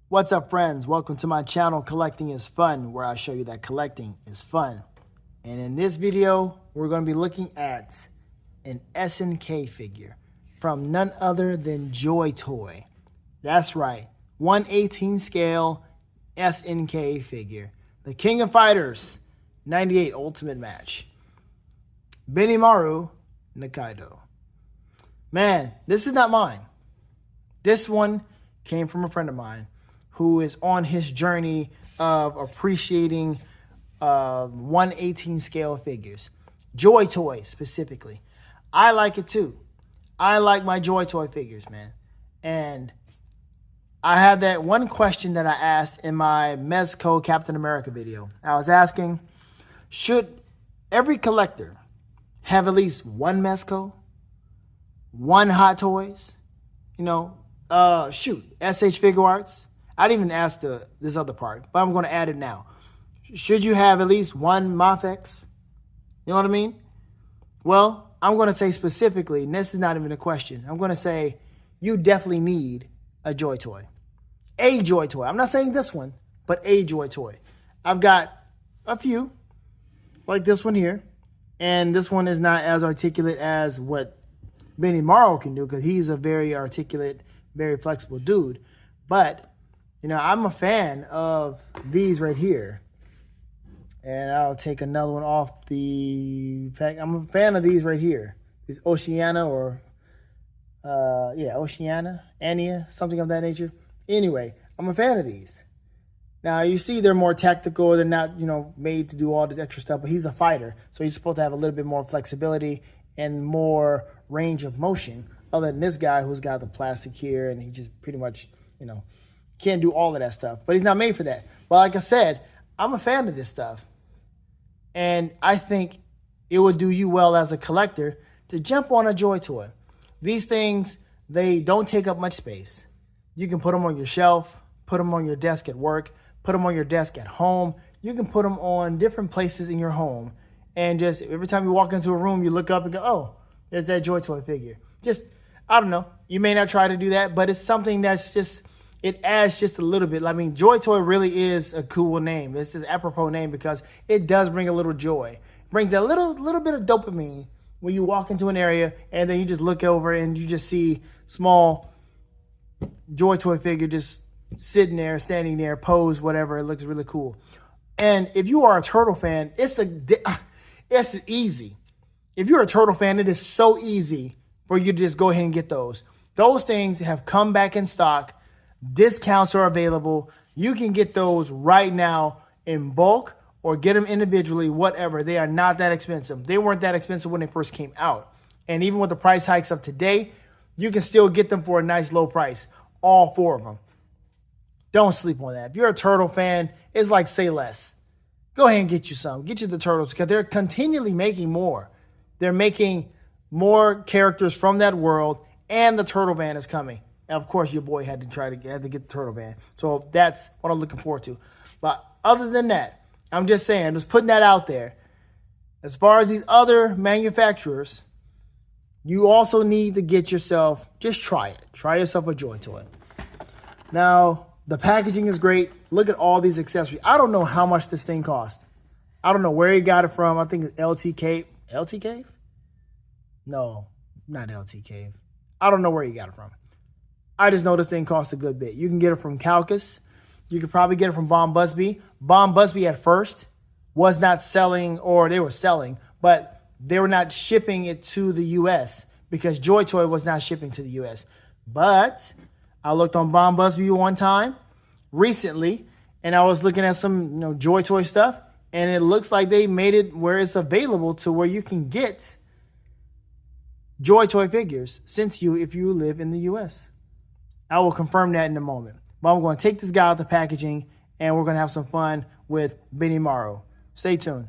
What's up, friends? Welcome to my channel, Collecting is Fun, where I show you that collecting is fun. And in this video, we're going to be looking at an SNK figure from none other than JoyToy. That's right, 1/18 scale SNK figure. The King of Fighters 98 Ultimate Match. Benimaru Nikaido. Man, this is not mine. This one came from a friend of mine who is on his journey of appreciating 1/18 scale figures. JoyToy specifically. I like it too. I like my JoyToy figures, man. And I have that one question that I asked in my Mezco Captain America video. I was asking, should every collector have at least one Mezco, one Hot Toys, SH Figure Arts? I didn't even ask this other part, but I'm going to add it now. Should you have at least one Mafex? You know what I mean? Well, I'm going to say specifically, and this is not even a question, I'm going to say you definitely need a JoyToy. A JoyToy. I'm not saying this one, but a JoyToy. I've got a few, like this one here, and this one is not as articulate as what Benimaru can do because he's a very articulate, very flexible dude. But I'm a fan of these right here. And I'll take another one off the pack. I'm a fan of these right here. These Oceania or, Oceania, Ania, something of that nature. Anyway, I'm a fan of these. Now, you see they're more tactical. They're not, made to do all this extra stuff. But he's a fighter, so he's supposed to have a little bit more flexibility and more range of motion. Other than this guy who's got the plastic here, and he just pretty much, can't do all of that stuff. But he's not made for that. But like I said, I'm a fan of this stuff. And I think it would do you well as a collector to jump on a JoyToy. These things, they don't take up much space. You can put them on your shelf, put them on your desk at work, put them on your desk at home. You can put them on different places in your home. And just every time you walk into a room, you look up and go, oh, there's that JoyToy figure. Just, I don't know. You may not try to do that, but it's something that's just, it adds just a little bit. I mean, JoyToy really is a cool name. It's an apropos name because it does bring a little joy. It brings a little bit of dopamine when you walk into an area and then you just look over and you just see small JoyToy figure just sitting there, standing there, pose, whatever. It looks really cool. And if you are a Turtle fan, it's easy. If you're a Turtle fan, it is so easy for you to just go ahead and get those. Those things have come back in stock. Discounts are available. You can get those right now in bulk or get them individually, whatever. They are not that expensive. They weren't that expensive when they first came out. And even with the price hikes of today, you can still get them for a nice low price. All four of them. Don't sleep on that. If you're a Turtle fan, it's like say less. Go ahead and get you some. Get you the Turtles because they're continually making more. They're making more characters from that world, and the Turtle Van is coming. And of course, your boy had to get the Turtle Van. So that's what I'm looking forward to. But other than that, I'm just saying, just putting that out there. As far as these other manufacturers, you also need to get yourself, just try it. Try yourself a JoyToy. Now, the packaging is great. Look at all these accessories. I don't know how much this thing cost. I don't know where he got it from. I think it's LT Cave. LT Cave? No, not LT Cave. I don't know where he got it from. I just know this thing costs a good bit. You can get it from Calcus. You could probably get it from Bombusbee. Bombusbee at first was not selling, or they were selling, but they were not shipping it to the U.S. because JoyToy was not shipping to the U.S. But I looked on Bombusbee one time recently, and I was looking at some JoyToy stuff, and it looks like they made it where it's available to where you can get JoyToy figures sent to you if you live in the U.S. I will confirm that in a moment. But I'm going to take this guy out the packaging, and we're going to have some fun with Benimaru. Stay tuned.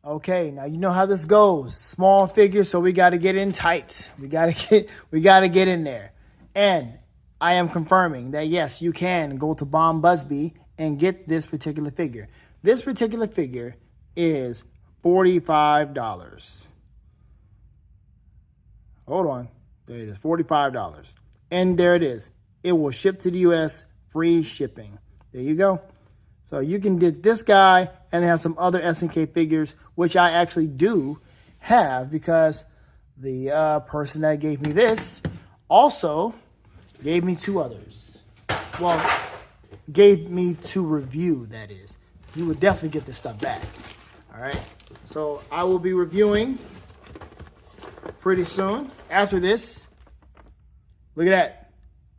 Okay, now you know how this goes. Small figure, so we got to get in tight. We got to get in there. And I am confirming that yes, you can go to Bombusbee and get this particular figure. This particular figure is $45. Hold on. There it is, $45. And there it is. It will ship to the U.S., free shipping. There you go. So you can get this guy and have some other SNK figures, which I actually do have because the person that gave me this also gave me 2 others. Well, gave me to review, that is. You would definitely get this stuff back. All right. So I will be reviewing pretty soon. After this, look at that.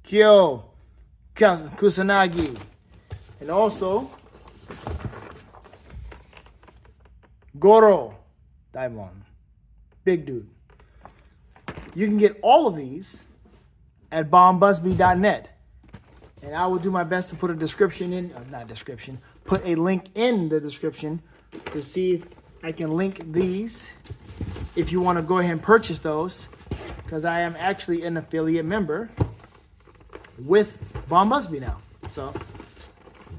Kyo Kusanagi. And also, Goro Daimon. Big dude. You can get all of these at bombusbee.net. And I will do my best to put a description in, put a link in the description to see if I can link these if you want to go ahead and purchase those, because I am actually an affiliate member with Bombusbee now. So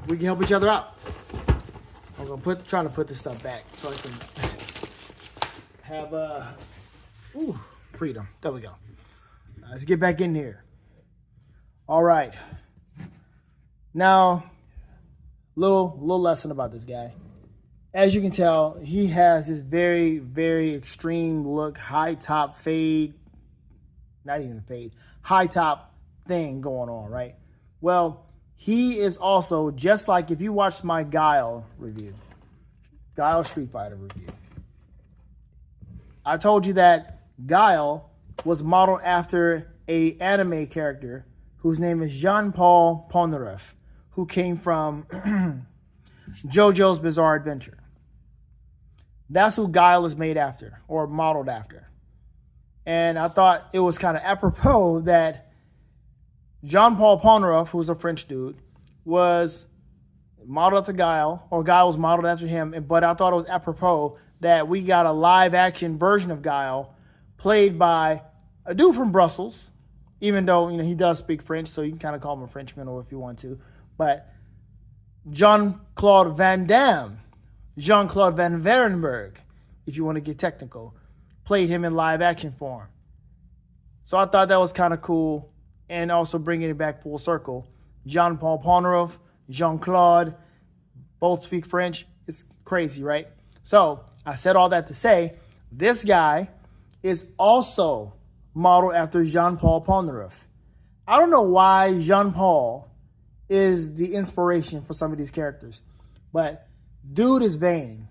we can help each other out. I'm gonna trying to put this stuff back so I can have freedom. There we go. Let's get back in here. All right. Now, little lesson about this guy. As you can tell, he has this very, very extreme look, high top fade, not even fade, high top thing going on, right? Well, he is also, just like if you watched my Guile review, Guile Street Fighter review, I told you that Guile was modeled after a anime character whose name is Jean-Paul Polnareff, who came from JoJo's Bizarre Adventure. That's who Guile is made after, or modeled after. And I thought it was kind of apropos that Jean-Paul Polnareff, who's a French dude, was modeled after Guile, or Guile was modeled after him. But I thought it was apropos that we got a live-action version of Guile played by a dude from Brussels, even though he does speak French, so you can kind of call him a Frenchman or if you want to. But Jean-Claude Van Damme, Jean-Claude Van Verenberg, if you want to get technical, played him in live action form. So I thought that was kind of cool, and also bringing it back full circle. Jean-Paul Polnareff, Jean-Claude, both speak French. It's crazy, right? So I said all that to say, this guy is also modeled after Jean-Paul Polnareff. I don't know why Jean-Paul is the inspiration for some of these characters, but dude is vain.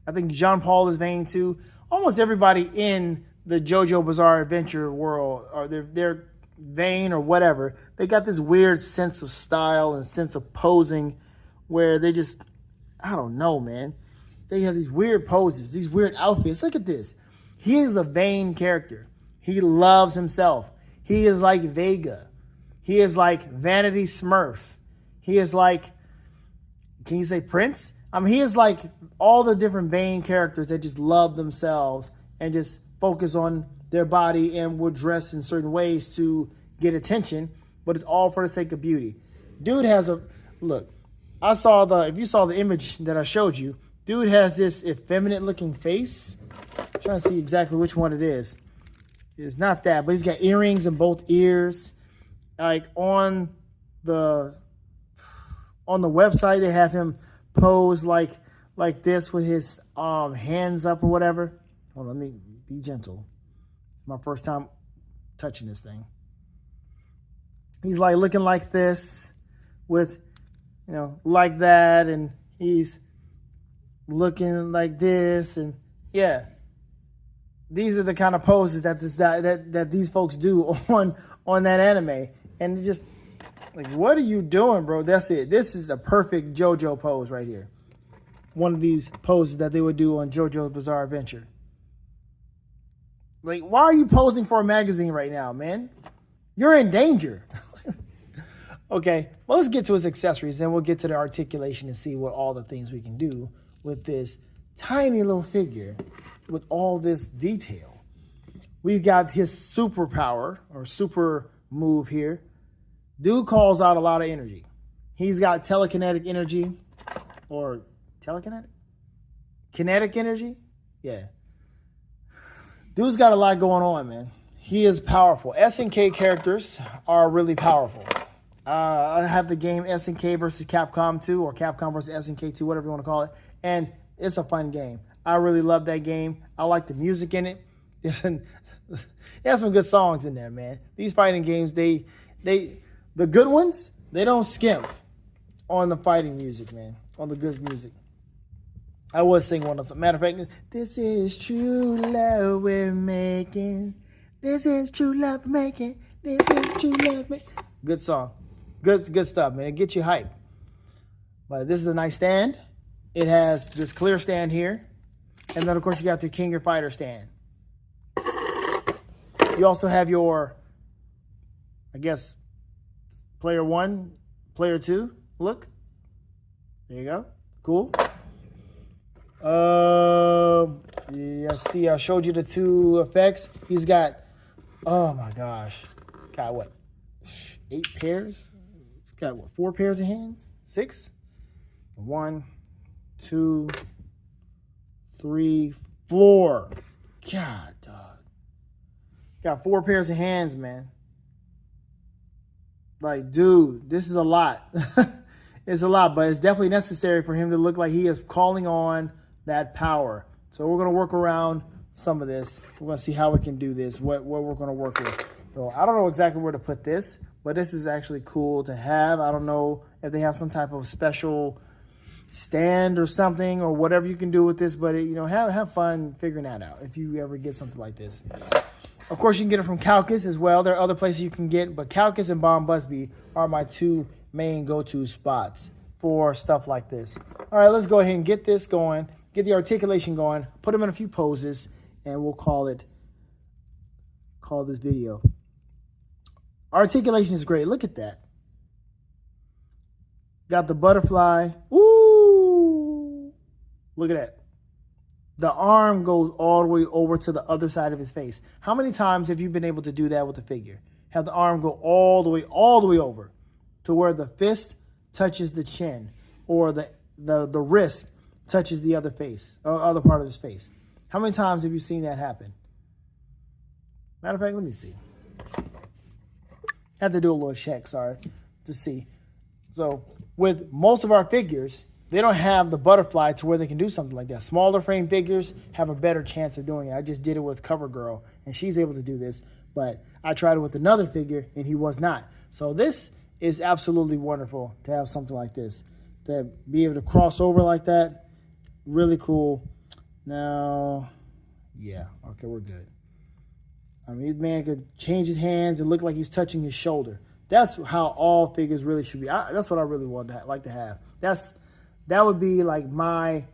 I think Jean-Paul is vain too. Almost everybody in the JoJo Bizarre Adventure world, or they're vain or whatever. They got this weird sense of style and sense of posing where they just, I don't know, man. They have these weird poses, these weird outfits. Look at this. He is a vain character. He loves himself. He is like Vega. He is like Vanity Smurf. He is like, can you say Prince? I mean, he is like all the different vain characters that just love themselves and just focus on their body and will dress in certain ways to get attention, but it's all for the sake of beauty. Dude has a, look, if you saw the image that I showed you, dude has this effeminate looking face. I'm trying to see exactly which one it is. It's not that, but he's got earrings in both ears. Like on the website, they have him pose like this with his hands up or whatever. Well, let me be gentle. My first time touching this thing. He's like looking like this with, like that, and he's looking like this, and yeah. These are the kind of poses that these folks do on that anime, and it's just like, what are you doing, bro? That's it. This is a perfect JoJo pose right here. One of these poses that they would do on JoJo's Bizarre Adventure. Like, why are you posing for a magazine right now, man? You're in danger. Okay, well, let's get to his accessories, then we'll get to the articulation and see what all the things we can do with this tiny little figure with all this detail. We've got his superpower or super move here. Dude calls out a lot of energy. He's got telekinetic energy, or telekinetic? Kinetic energy? Yeah. Dude's got a lot going on, man. He is powerful. SNK characters are really powerful. I have the game SNK versus Capcom 2 or Capcom versus SNK 2, whatever you want to call it. And it's a fun game. I really love that game. I like the music in it. It has some good songs in there, man. These fighting games, the good ones, they don't skimp on the fighting music, man. On the good music. I was singing one of them. Matter of fact, this is true love we're making. This is true love we're making. This is true love making. Good song. Good stuff, man. It gets you hype. But this is a nice stand. It has this clear stand here. And then, of course, you got the King Your Fighter stand. You also have your, I guess, player 1, player 2 look. There you go. Cool. Yeah, see, I showed you the 2 effects. He's got, oh my gosh. Got what? 8 pairs? He's got what? 4 pairs of hands? 6? 1, 2, 3, 4. God, dog. Got 4 pairs of hands, man. Like, dude, this is a lot. It's a lot, but it's definitely necessary for him to look like he is calling on that power. So we're going to work around some of this. We're going to see how we can do this, what we're going to work with. So I don't know exactly where to put this, but this is actually cool to have. I don't know if they have some type of special stand or something or whatever you can do with this, but have fun figuring that out if you ever get something like this. Of course, you can get it from Calcus as well. There are other places you can get, but Calcus and Bombusbee are my 2 main go-to spots for stuff like this. All right, let's go ahead and get this going, get the articulation going, put them in a few poses, and we'll call this video. Articulation is great. Look at that. Got the butterfly. Ooh! Look at that. The arm goes all the way over to the other side of his face. How many times have you been able to do that with a figure? Have the arm go all the way over to where the fist touches the chin or the wrist touches the other face or other part of his face. How many times have you seen that happen? Matter of fact, let me see. I have to do a little check, sorry, to see. So with most of our figures, they don't have the butterfly to where they can do something like that. Smaller frame figures have a better chance of doing it. I just did it with CoverGirl, and she's able to do this. But I tried it with another figure, and he was not. So this is absolutely wonderful to have something like this. To be able to cross over like that, really cool. Now, yeah, okay, we're good. I mean, this man could change his hands and look like he's touching his shoulder. That's how all figures really should be. That's what I really want to like to have. That would be like my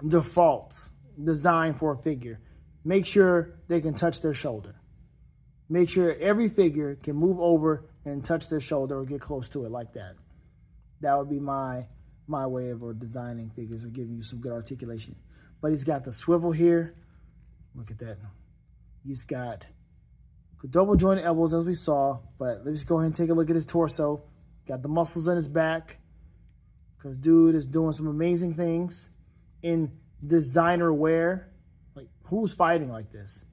default design for a figure. Make sure they can touch their shoulder. Make sure every figure can move over and touch their shoulder or get close to it like that. That would be my way of designing figures or giving you some good articulation. But he's got the swivel here. Look at that. He's got double jointed elbows as we saw, but let's go ahead and take a look at his torso. Got the muscles in his back because dude is doing some amazing things in designer wear. Like, who's fighting like this?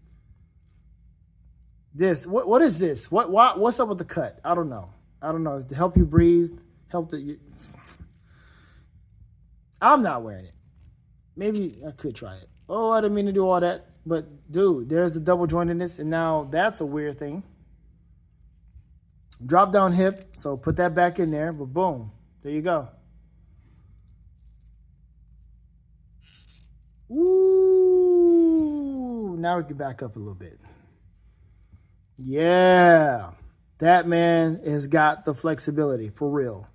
What is this? What's up with the cut? I don't know. It's to help you breathe, I'm not wearing it. Maybe I could try it. Oh, I didn't mean to do all that. But dude, there's the double jointedness, and now that's a weird thing. Drop down hip, so put that back in there, but boom, there you go. Ooh, now we can back up a little bit. Yeah, that man has got the flexibility, for real.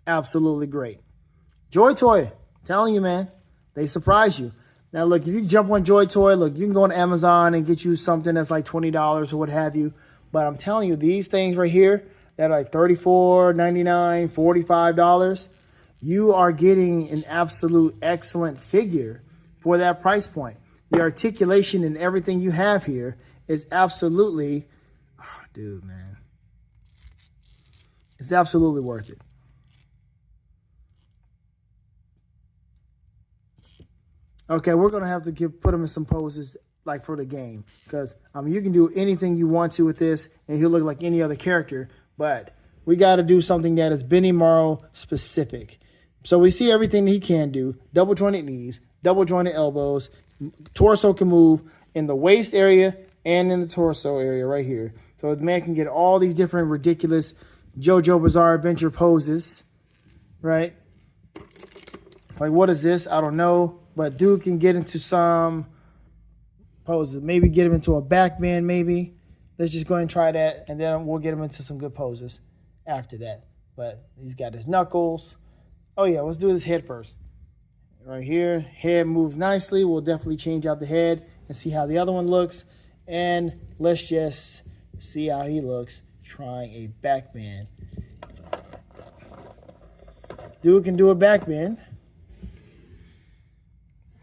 Absolutely great. JoyToy, telling you, man, they surprise you. Now, look, if you jump on JoyToy, look, you can go on Amazon and get you something that's like $20 or what have you. But I'm telling you, these things right here that are like $34, $99, $45, you are getting an absolute excellent figure for that price point. The articulation and everything you have here is absolutely, oh, dude, man. It's absolutely worth it. Okay, we're going to have to put him in some poses like for the game, because you can do anything you want to with this, and he'll look like any other character. But we got to do something that is Benimaru specific. So we see everything he can do: double jointed knees, double jointed elbows, torso can move in the waist area and in the torso area right here. So the man can get all these different ridiculous JoJo Bizarre Adventure poses, right? Like, what is this? I don't know. But dude can get into some poses. Maybe get him into a back bend, maybe. Let's just go ahead and try that, and then we'll get him into some good poses after that. But he's got his knuckles. Oh, yeah, let's do his head first. Right here, head moves nicely. We'll definitely change out the head and see how the other one looks. And let's just see how he looks trying a back bend. Dude can do a back bend.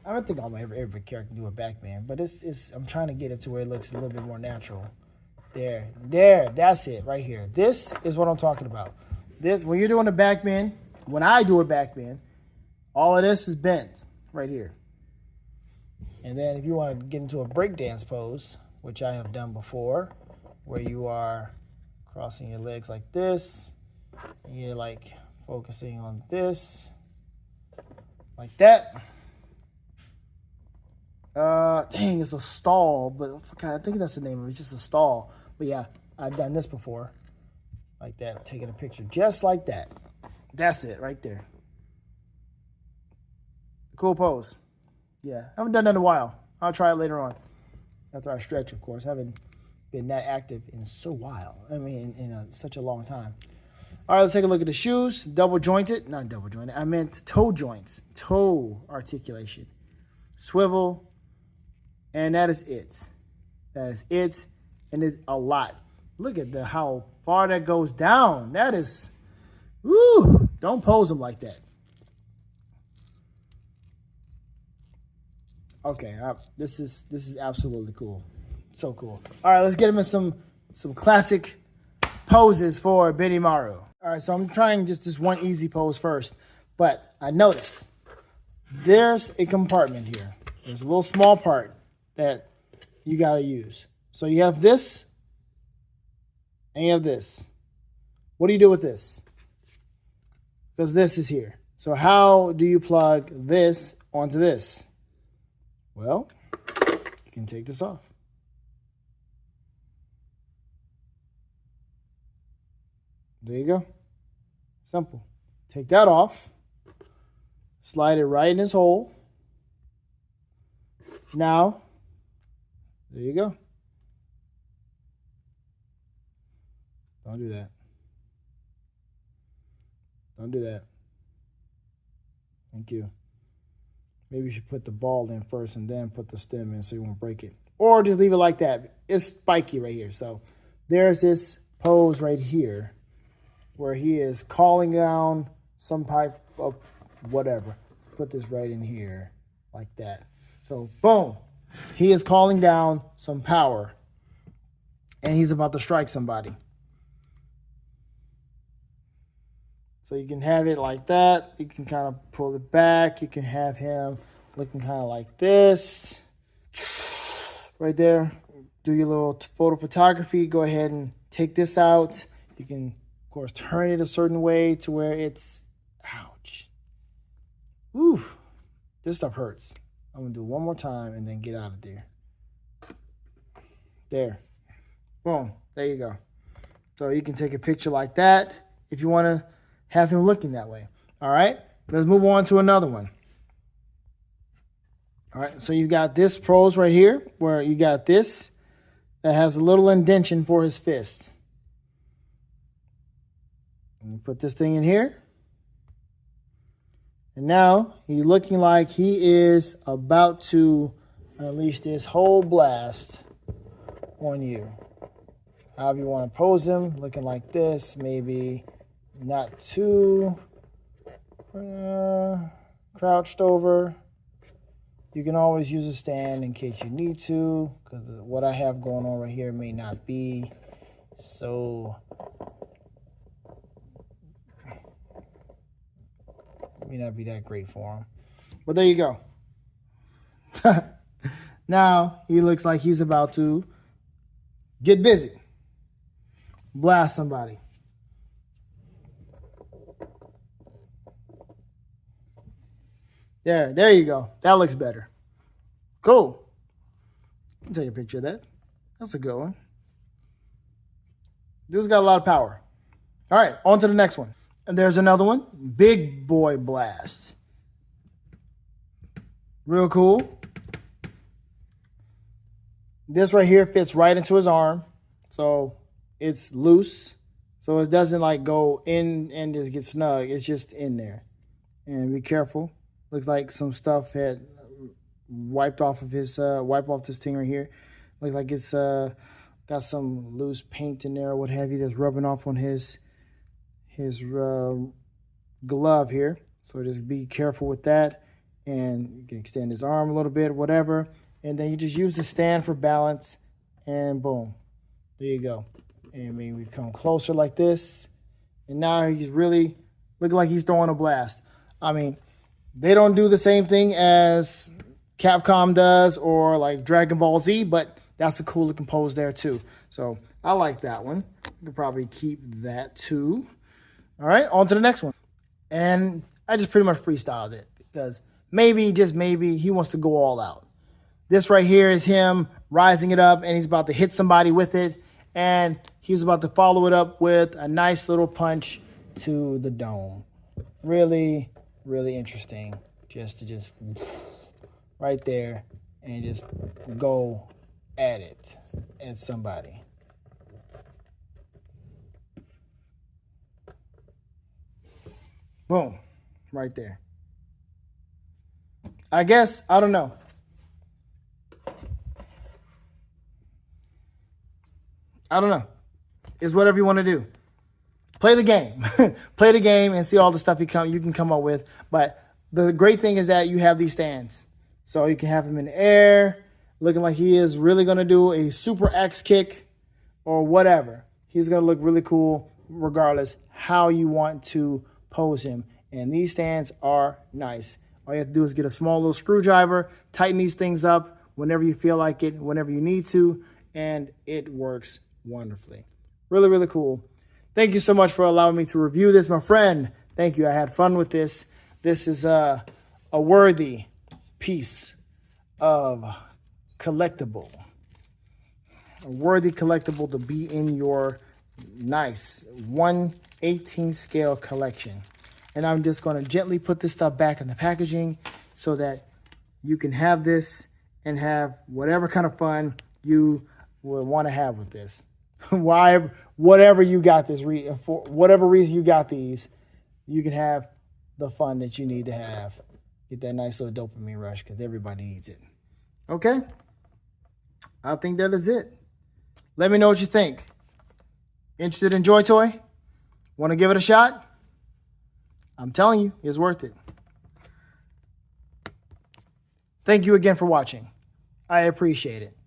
I don't think every character can do a back bend, but I'm trying to get it to where it looks a little bit more natural. There, that's it right here. This is what I'm talking about. This, when you're doing a back bend, when I do a back bend, all of this is bent right here. And then if you want to get into a breakdance pose, which I have done before, where you are crossing your legs like this, and you're like focusing on this, like that. Dang, it's a stall, but I think that's the name of it. It's just a stall. But yeah, I've done this before. Like that, taking a picture just like that. That's it right there. Cool pose. Yeah, I haven't done that in a while. I'll try it later on. After I stretch, of course. I haven't been that active in so while. I mean, in such a long time. All right, let's take a look at the shoes. Double jointed. Not double jointed. I meant toe joints. Toe articulation. Swivel. And that is it. That is it. And it's a lot. Look at how far that goes down. That is, woo, don't pose them like that. Okay, this is absolutely cool. So cool. All right, let's get him in some classic poses for Benimaru. All right, so I'm trying just this one easy pose first. But I noticed there's a compartment here. There's a little small part that you got to use. So you have this and you have this. What do you do with this? Because this is here. So how do you plug this onto this? Well, you can take this off. There you go. Simple. Take that off. Slide it right in this hole. Now, there you go. Don't do that. Don't do that. Thank you. Maybe you should put the ball in first and then put the stem in so you won't break it. Or just leave it like that. It's spiky right here. So there's this pose right here where he is calling down some type of whatever. Let's put this right in here like that. So boom. He is calling down some power. And he's about to strike somebody. So you can have it like that. You can kind of pull it back. You can have him looking kind of like this. Right there. Do your little photo photography. Go ahead and take this out. You can, of course, turn it a certain way to where it's, ouch. Ooh, this stuff hurts. I'm going to do one more time and then get out of there. There. Boom. There you go. So you can take a picture like that if you want to have him looking that way. All right. Let's move on to another one. All right. So you got this pose right here where you got this that has a little indentation for his fist. And you put this thing in here. And now he's looking like he is about to unleash this whole blast on you. However you want to pose him, looking like this, maybe not too crouched over. You can always use a stand in case you need to, because what I have going on right here may not be so... may not be that great for him. But there you go. Now he looks like he's about to get busy. Blast somebody. There you go. That looks better. Cool. I'll take a picture of that. That's a good one. Dude's got a lot of power. All right, on to the next one. And there's another one. Big boy blast. Real cool. This right here fits right into his arm. So it's loose. So it doesn't like go in and just get snug. It's just in there. And be careful. Looks like some stuff had wiped off of his, wipe off this thing right here. Looks like it's got some loose paint in there or what have you that's rubbing off on his glove here. So just be careful with that. And you can extend his arm a little bit, whatever. And then you just use the stand for balance. And boom. There you go. And we come closer like this. And now he's really looking like he's throwing a blast. I mean, they don't do the same thing as Capcom does or like Dragon Ball Z, but that's a cool looking pose there too. So I like that one. You can probably keep that too. All right, on to the next one. And I just pretty much freestyled it because maybe, just maybe, he wants to go all out. This right here is him rising it up, and he's about to hit somebody with it. And he's about to follow it up with a nice little punch to the dome. Really, really interesting. Just right there and just go at it at somebody. Boom, right there. I guess, I don't know. I don't know. It's whatever you want to do. Play the game. Play the game and see all the stuff you can come up with. But the great thing is that you have these stands. So you can have him in the air, looking like he is really going to do a super X kick or whatever. He's going to look really cool regardless how you want to pose him. And these stands are nice. All you have to do is get a small little screwdriver, tighten these things up whenever you feel like it, whenever you need to, and it works wonderfully. Really, really cool. Thank you so much for allowing me to review this, my friend. Thank you. I had fun with this. This is a worthy piece of collectible. A worthy collectible to be in your nice 1/18 scale collection. And I'm just going to gently put this stuff back in the packaging so that you can have this and have whatever kind of fun you would want to have with this. Whatever you got this, for whatever reason you got these, you can have the fun that you need to have. Get that nice little dopamine rush because everybody needs it. Okay? I think that is it. Let me know what you think. Interested in JoyToy? Want to give it a shot? I'm telling you, it's worth it. Thank you again for watching. I appreciate it.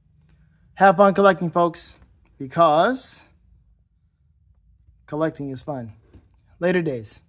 Have fun collecting, folks, because collecting is fun. Later days.